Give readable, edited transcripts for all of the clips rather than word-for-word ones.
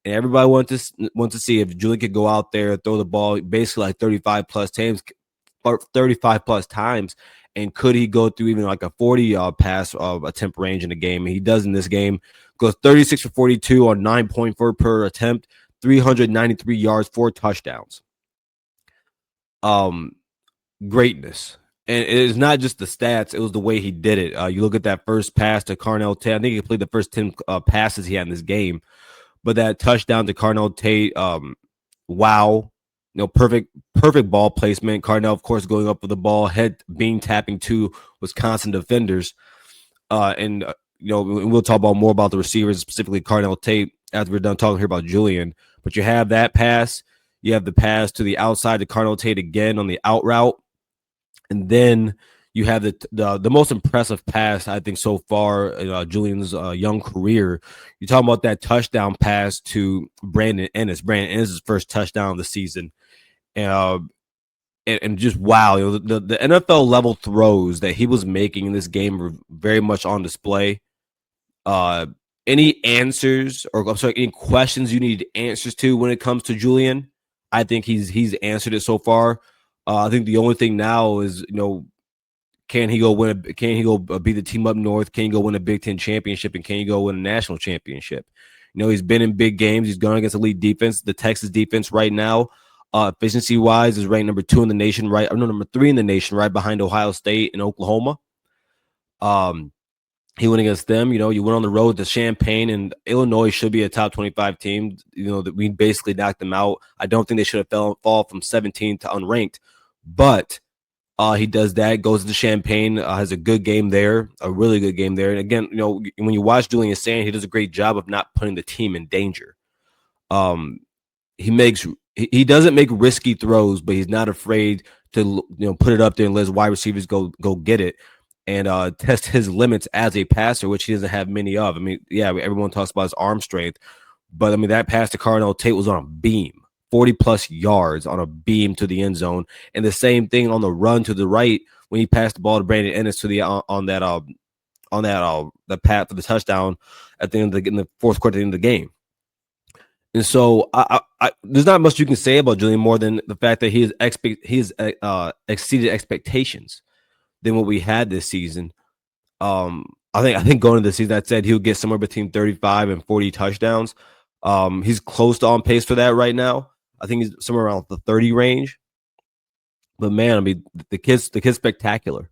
And everybody wants to see if Julian could go out there, throw the ball basically like 35 plus times, and could he go through even like a 40 pass attempt range in the game? And he does in this game. Goes 36 for 42 on 9.4 per attempt, 393 yards, 4 touchdowns. Greatness. And it is not just the stats, it was the way he did it. You look at that first pass to Carnell Tate. I think he played the first 10 passes he had in this game. But that touchdown to Carnell Tate, wow. Perfect ball placement. Carnell, of course, going up with the ball, head being tapping to Wisconsin defenders. We'll talk more about the receivers, specifically Carnell Tate, after we're done talking here about Julian. But you have that pass. You have the pass to the outside to Carnell Tate again on the out route. And then you have the most impressive pass, I think, so far in Julian's young career. You're talking about that touchdown pass to Brandon Ennis. Brandon Ennis' first touchdown of the season. And just wow, the NFL level throws that he was making in this game were very much on display. Any answers any questions you need answers to when it comes to Julian, I think he's answered it so far. I think the only thing now is, can he go beat the team up north? Can he go win a Big Ten championship? And can he go win a national championship? He's been in big games. He's gone against elite defense. The Texas defense right now, efficiency wise, is ranked number 2 in the nation, number 3 in the nation, right behind Ohio State and Oklahoma. He went against them. You went on the road to Champaign, and Illinois should be a top 25 team. That we basically knocked them out. I don't think they should have fall from 17 to unranked, but he does that. Goes to Champaign, has a good game there, a really good game there. And again, when you watch Julian Sayin, he does a great job of not putting the team in danger. He doesn't make risky throws, but he's not afraid to put it up there and let his wide receivers go get it. And test his limits as a passer, which he doesn't have many of. I mean, yeah, everyone talks about his arm strength, but I mean, that pass to Carnell Tate was on a beam, 40-plus yards on a beam to the end zone, and the same thing on the run to the right when he passed the ball to Brandon Ennis to the the path for the touchdown at the end in the fourth quarter, at the end of the game. And so, there's not much you can say about Julian more than the fact that he has exceeded expectations than what we had this season. I think going into the season, I said he'll get somewhere between 35 and 40 touchdowns. He's close to on pace for that right now. I think he's somewhere around the 30 range. But man, I mean, the kid's spectacular.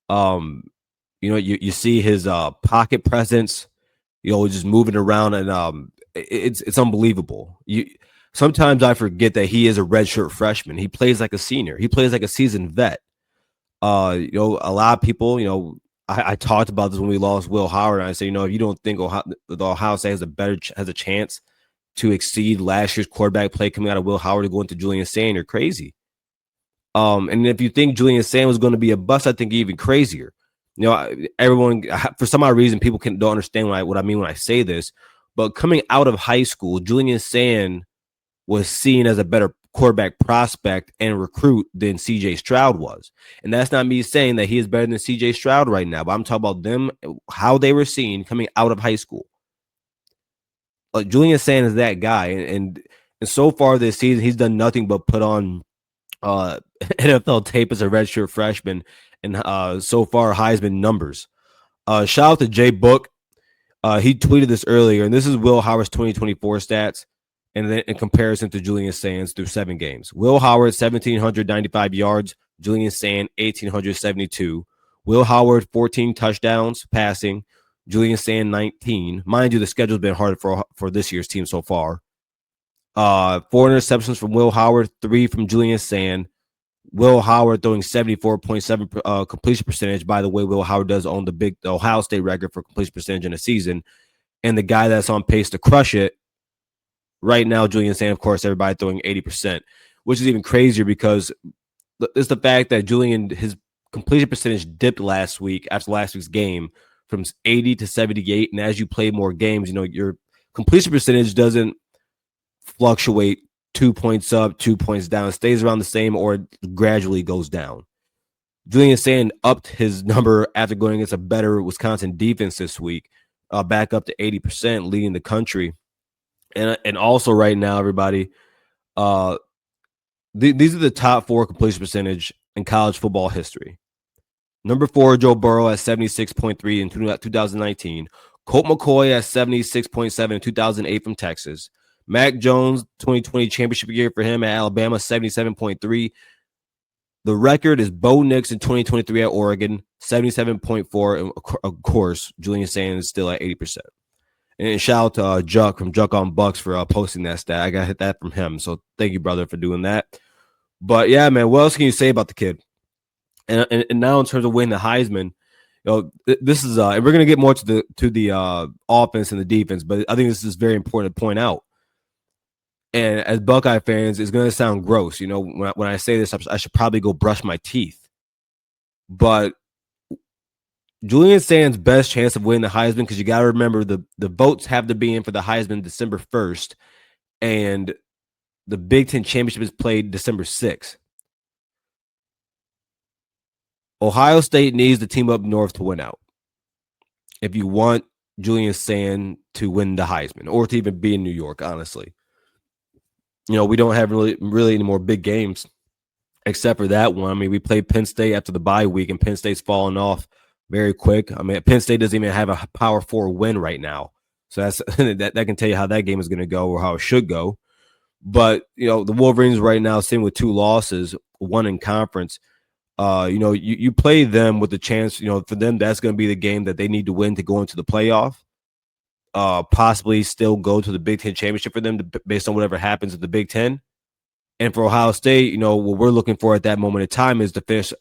You see his pocket presence, just moving around, and it's unbelievable. Sometimes I forget that he is a redshirt freshman. He plays like a senior. He plays like a seasoned vet. A lot of people, I talked about this when we lost Will Howard, and I say, if you don't think Ohio State has a chance to exceed last year's quarterback play coming out of Will Howard to go into Julian Sayin, you're crazy. And if you think Julian Sayin was going to be a bust, I think you're even crazier. Everyone, for some odd reason, people don't understand what I mean when I say this, but coming out of high school, Julian Sayin was seen as a better quarterback prospect and recruit than CJ Stroud was. And that's not me saying that he is better than CJ Stroud right now, but I'm talking about them, how they were seen coming out of high school. Julian Sayin is that guy. And so far this season, he's done nothing but put on NFL tape as a redshirt freshman and so far Heisman numbers. Shout out to Jay Book. He tweeted this earlier, and this is Will Howard's 2024 stats. And then in comparison to Julian Sayin's through 7 games. Will Howard, 1,795 yards. Julian Sayin, 1,872. Will Howard, 14 touchdowns passing. Julian Sayin, 19. Mind you, the schedule's been hard for this year's team so far. 4 interceptions from Will Howard, 3 from Julian Sayin. Will Howard throwing 74.7 completion percentage. By the way, Will Howard does own the Ohio State record for completion percentage in a season. And the guy that's on pace to crush it right now, Julian Sayin, of course, everybody throwing 80%, which is even crazier because it's the fact that Julian, his completion percentage dipped last week after last week's game from 80 to 78. And as you play more games, your completion percentage doesn't fluctuate 2 points up, 2 points down. It stays around the same or gradually goes down. Julian Sayin upped his number after going against a better Wisconsin defense this week, back up to 80%, leading the country. And also right now, everybody, uh, these are the top 4 completion percentage in college football history. Number 4, Joe Burrow at 76.3 in 2019. Colt McCoy at 76.7 in 2008 from Texas. Mac Jones, 2020 championship year for him at Alabama, 77.3. The record is Bo Nix in 2023 at Oregon, 77.4. And of course, Julian Sayin is still at 80%. And shout out to Juck from Juck on Bucks for posting that stat. I got hit that from him. So thank you, brother, for doing that. But yeah, man, what else can you say about the kid? And now in terms of winning the Heisman, this is and we're gonna get more to the offense and the defense, but I think this is very important to point out. And as Buckeye fans, it's gonna sound gross. When I say this, I should probably go brush my teeth. But Julian Sand's best chance of winning the Heisman, because you got to remember the votes have to be in for the Heisman December 1st, and the Big Ten Championship is played December 6th. Ohio State needs the team up north to win out if you want Julian Sand to win the Heisman or to even be in New York, honestly. We don't have really any more big games except for that one. I mean, we played Penn State after the bye week, and Penn State's fallen off very quick. I mean, Penn State doesn't even have a Power 4 win right now. So that can tell you how that game is going to go or how it should go. But, the Wolverines right now sitting with 2 losses, 1 in conference. You play them with the chance, for them, that's going to be the game that they need to win to go into the playoff. Possibly still go to the Big Ten championship for them based on whatever happens at the Big Ten. And for Ohio State, what we're looking for at that moment in time is to finish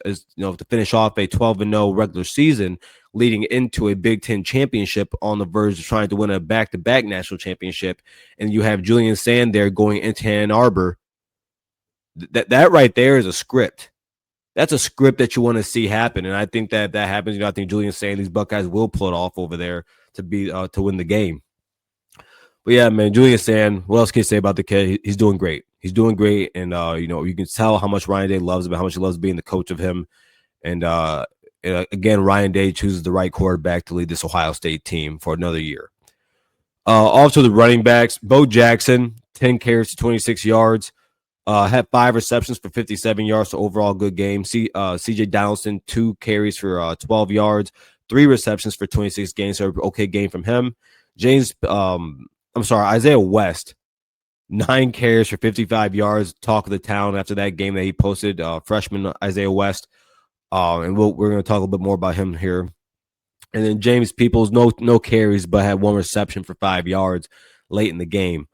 off a 12-0 regular season, leading into a Big Ten championship on the verge of trying to win a back-to-back national championship. And you have Julian Sand there going into Ann Arbor. That right there is a script. That's a script that you want to see happen, and I think that happens. I think Julian Sand, these Buckeyes will pull it off over there to win the game. But yeah, man, Julian Sand, what else can you say about the kid? He's doing great. He's doing great, and you can tell how much Ryan Day loves him, how much he loves being the coach of him. And again, Ryan Day chooses the right quarterback to lead this Ohio State team for another year. Also, the running backs, Bo Jackson, 10 carries to 26 yards, had 5 receptions for 57 yards, so overall good game. C.J. Donaldson, 2 carries for 12 yards, 3 receptions for 26 gains, so okay game from him. Isaiah West, 9 carries for 55 yards. Talk of the town after that game that he posted. Freshman Isaiah West, and we're going to talk a little bit more about him here. And then James Peoples, no carries, but had 1 reception for 5 yards late in the game.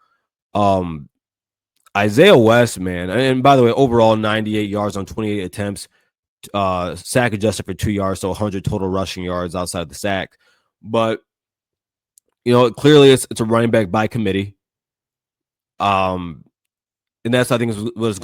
Isaiah West, man, and by the way, overall 98 yards on 28 attempts, sack adjusted for 2 yards, so 100 total rushing yards outside the sack. But clearly it's a running back by committee. And that's, I think, is what it's going